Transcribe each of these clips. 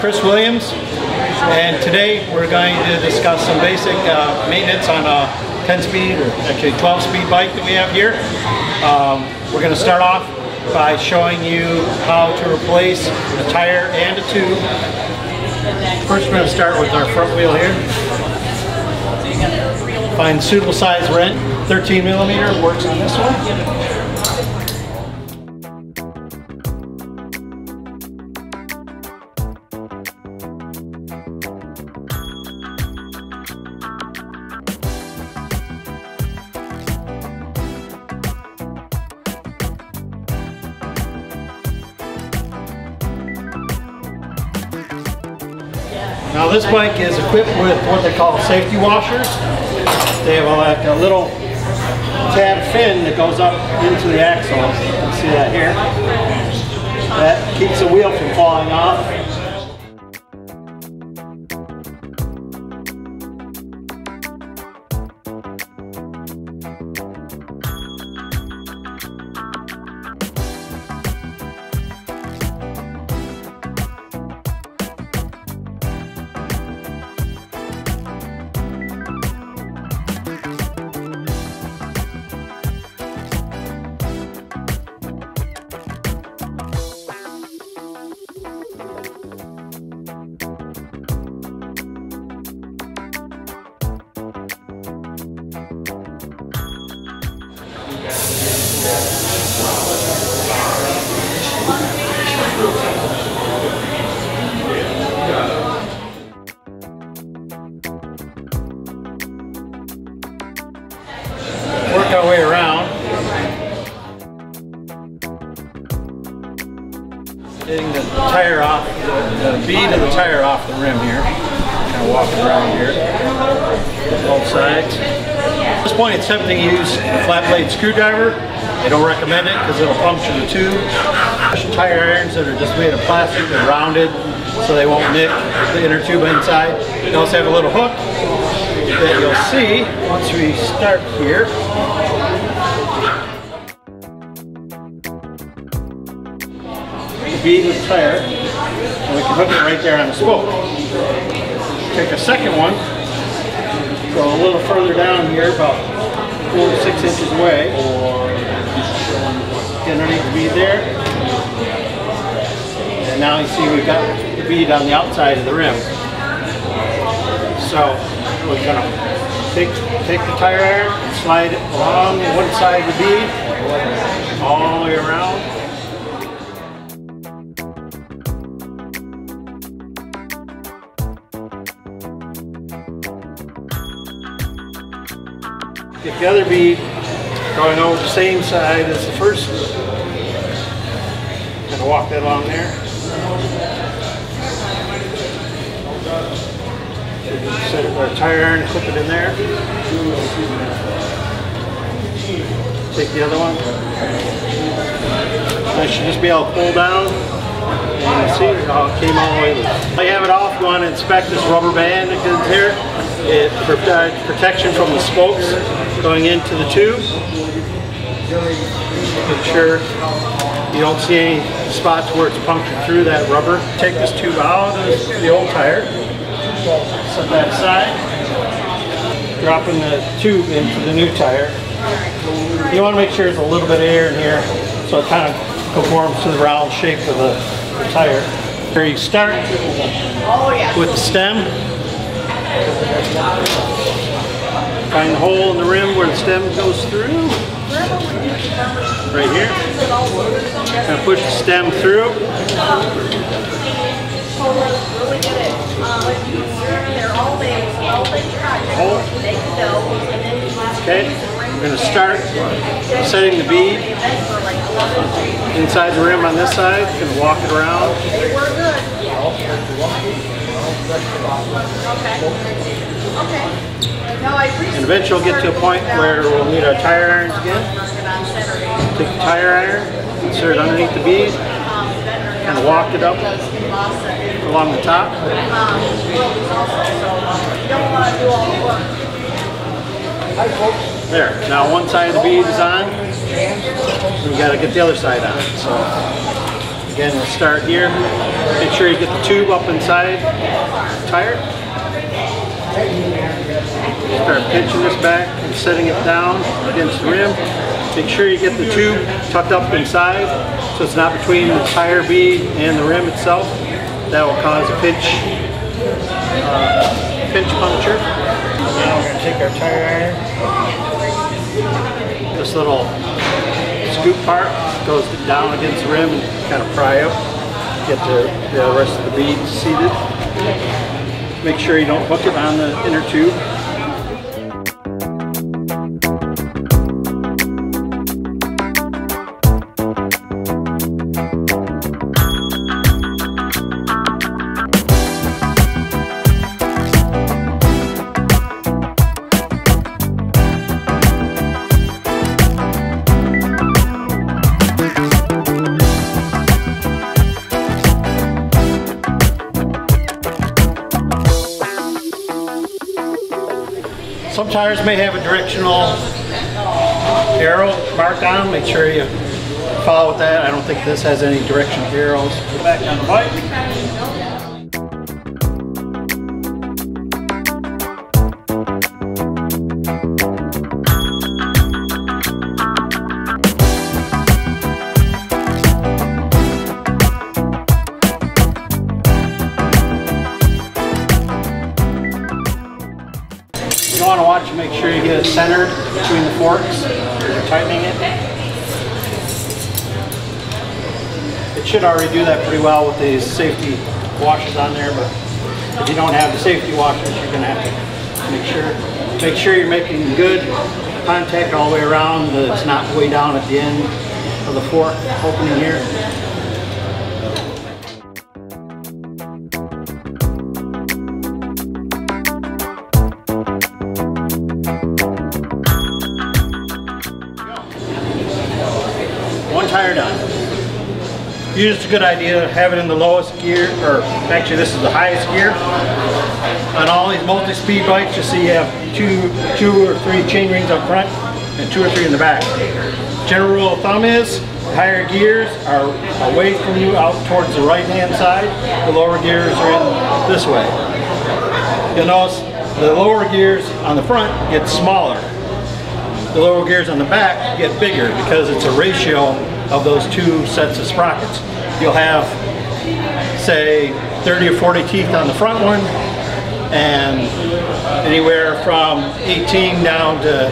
Chris Williams, and today we're going to discuss some basic maintenance on a 10-speed, or actually 12-speed bike that we have here. We're going to start off by showing you how to replace a tire and a tube. First we're going to start with our front wheel here. Find suitable size wrench. 13mm works on this one. Now this bike is equipped with what they call safety washers. They have like a little tab fin that goes up into the axle. You can see that here. That keeps the wheel from falling off. Work our way around, getting the tire off, the bead of the tire off the rim here. Kind of walking around here, both sides. At this point it's tempting to use a flat blade screwdriver. I don't recommend it because it'll puncture the tube. Tire irons that are just made of plastic, they're rounded so they won't nick the inner tube inside. They also have a little hook that you'll see once we start here. The bead with the tire, and we can hook it right there on the spoke. Take a second one, go a little further down here, about 4 to 6 inches away. Get underneath the bead there. And now you see we've got the bead on the outside of the rim. So we're going to take the tire iron and slide it along one side of the bead, all the way around. Get the other bead going over the same side as the first. Gonna walk that along there. Set our tire iron, clip it in there. Take the other one. That should just be able to pull down. And you see it all came all the way loose. While you have it off, you want to inspect this rubber band that goes here. It provides protection from the spokes going into the tube. Make sure you don't see any spots where it's punctured through that rubber. Take this tube out of the old tire. Set that aside. Dropping the tube into the new tire. You want to make sure there's a little bit of air in here so it kind of conforms to the round shape of the tire. Here you start with the stem. Find the hole in the rim where the stem goes through. Right here. Kind of push the stem through. Hole. Okay. We're going to start setting the bead inside the rim on this side. Going to walk it around. And eventually we'll get to a point where we'll need our tire irons again. Take the tire iron, insert it underneath the bead, and walk it up along the top. There. Now one side of the bead is on. We've got to get the other side on. So Again, we'll start here. Make sure you get the tube up inside the tire. Start pinching this back and setting it down against the rim. Make sure you get the tube tucked up inside so it's not between the tire bead and the rim itself. That will cause a pinch puncture. Now we're going to take our tire iron. This little scoop part goes down against the rim and kind of pry up. Get the rest of the beads seated. Make sure you don't hook it on the inner tube. Some tires may have a directional arrow marked on them. Make sure you follow with that. I don't think this has any directional arrows. Go back on the bike. You want to watch and make sure you get it centered between the forks as you're tightening it. It should already do that pretty well with these safety washers on there, but if you don't have the safety washers, you're going to have to make sure you're making good contact all the way around, that it's not way down at the end of the fork opening here. One tire done. Usually it's a good idea to have it in the lowest gear, or actually this is the highest gear. On all these multi-speed bikes, you see you have two or three chain rings up front and 2 or 3 in the back. General rule of thumb is higher gears are away from you out towards the right hand side. The lower gears are in this way. You'll notice the lower gears on the front get smaller. The lower gears on the back get bigger because it's a ratio of those 2 sets of sprockets. You'll have, say, 30 or 40 teeth on the front one and anywhere from 18 down to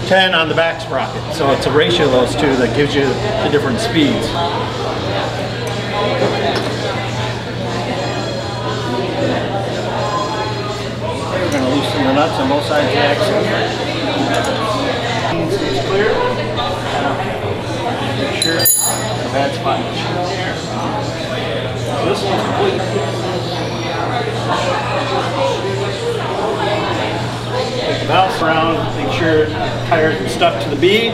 10 on the back sprocket. So it's a ratio of those 2 that gives you the different speeds. We're going to loosen the nuts on both sides of the axle. Stays clear. Make sure the bad spot. So this one's complete. Take the valve around, make sure the tires are stuck to the bead.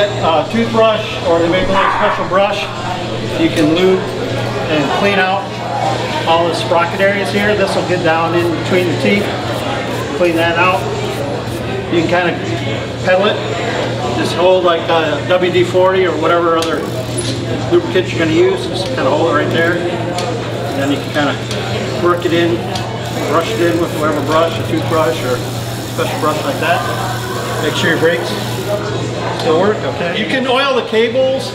get a toothbrush, or they make a little special brush, you can lube and clean out all the sprocket areas here. This will get down in between the teeth, clean that out. You can kind of pedal it, just hold like a WD-40 or whatever other lubricant you're going to use, just kind of hold it right there. And then you can kind of work it in, brush it in with whatever brush, a toothbrush or a special brush like that. Make sure your brakes still work, okay? You can oil the cables,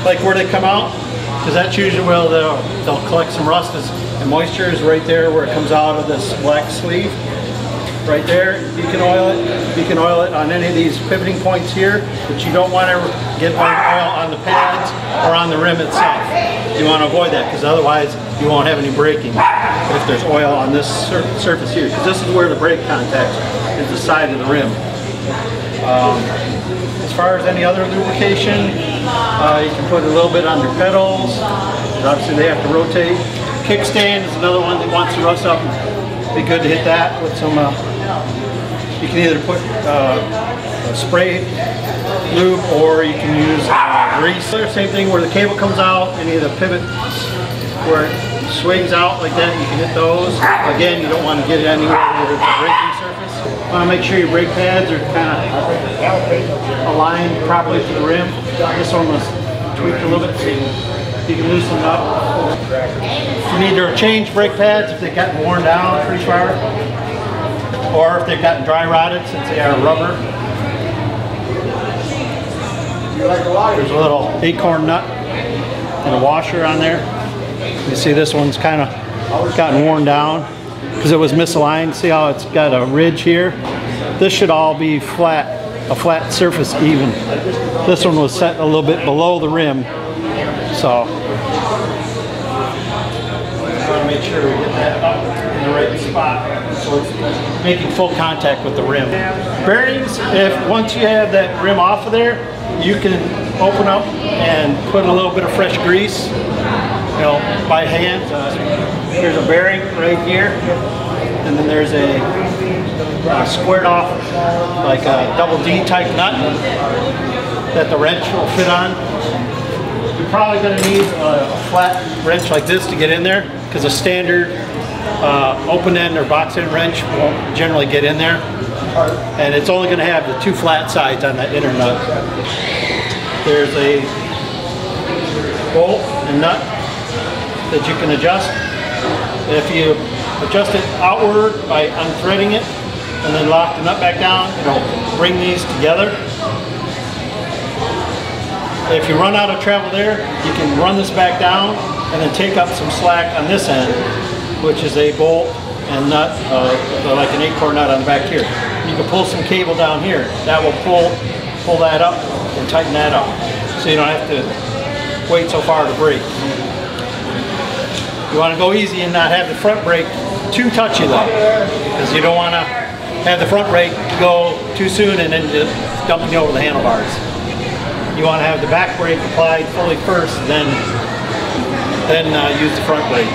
like where they come out, because that's usually where they'll collect some rust and moisture is right there where it comes out of this black sleeve. Right there, you can oil it. You can oil it on any of these pivoting points here, but you don't want to get oil on the pads or on the rim itself. You want to avoid that, because otherwise you won't have any braking if there's oil on this surface here, because this is where the brake contacts, is the side of the rim. As far as any other lubrication, you can put a little bit on your pedals. Obviously they have to rotate. Kickstand is another one that wants to rust up. Be good to hit that with some, you can either put a spray lube, or you can use grease. Same thing where the cable comes out, any of the pivots where it swings out like that, you can hit those. Again, you don't want to get it anywhere where it's a braking surface. You want to make sure your brake pads are kind of aligned properly to the rim. This one was tweaked a little bit, so you can loosen it up. You need to change brake pads if they've gotten worn down pretty far, or if they've gotten dry rotted since they are rubber. There's a little acorn nut and a washer on there. You see this one's kind of gotten worn down because it was misaligned. See how it's got a ridge here? This should all be flat, a flat surface even. This one was set a little bit below the rim, so want to make sure we get that up in the right spot so it's making full contact with the rim. Bearings, once you have that rim off of there, you can open up and put a little bit of fresh grease, you know, by hand. Here's a bearing right here, and then there's a squared off, like a double D type nut that the wrench will fit on. You're probably going to need a flat wrench like this to get in there, because a standard open end or box end wrench won't generally get in there. And it's only going to have the two flat sides on that inner nut. There's a bolt and nut that you can adjust. If you adjust it outward by unthreading it and then lock the nut back down, it'll bring these together. If you run out of travel there, you can run this back down and then take up some slack on this end, which is a bolt and nut, like an acorn nut on the back here. You can pull some cable down here. That will pull that up and tighten that up, so you don't have to wait so far to brake. You want to go easy and not have the front brake too touchy though, because you don't want to have the front brake go too soon and then just dumping you over the handlebars. You want to have the back brake applied fully first, then use the front brake.